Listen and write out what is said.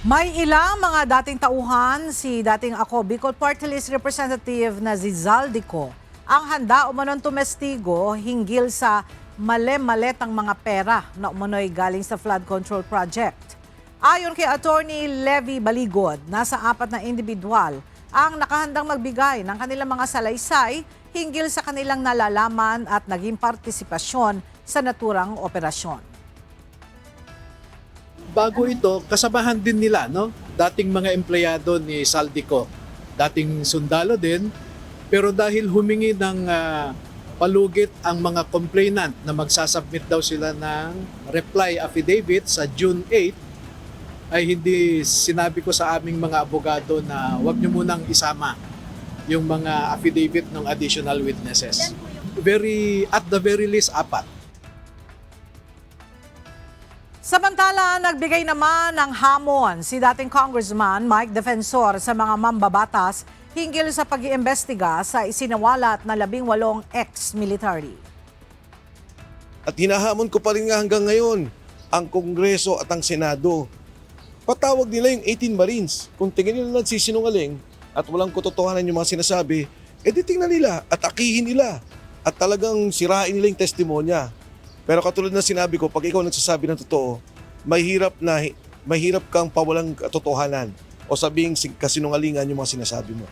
May ilang mga dating tauhan, si dating Ako Bicol Party List Representative na si Zaldico, ang handa umanon tumestigo hinggil sa male-maletang mga pera na umano'y galing sa flood control project. Ayon kay Attorney Levy Baligod, nasa 4 na individual ang nakahandang magbigay ng kanilang mga salaysay hinggil sa kanilang nalalaman at naging partisipasyon sa naturang operasyon. Bago ito, kasamahan din nila, no? Dating mga empleyado ni Zaldico, dating sundalo din, pero dahil humingi ng palugit ang mga complainant na magsasubmit daw sila ng reply affidavit sa June 8, ay hindi sinabi ko sa aming mga abogado na huwag nyo munang isama yung mga affidavit ng additional witnesses. At the very least, 4. Samantala, nagbigay naman ng hamon si dating Congressman Mike Defensor sa mga mambabatas hinggil sa pag-iimbestiga sa isinawalat na 18 ex-military. At hinahamon ko pa rin nga hanggang ngayon ang Kongreso at ang Senado. Patawag nila yung 18 Marines. Kung tingin nila nagsisinungaling at walang katotohanan yung mga sinasabi, edi tingnan nila at akihin nila at talagang sirain nila yung testimonya. Pero katulad na sinabi ko, pag ikaw nagsasabi ng totoo, mahirap kang pawalang katotohanan o sabing kasinungalingan yung mga sinasabi mo.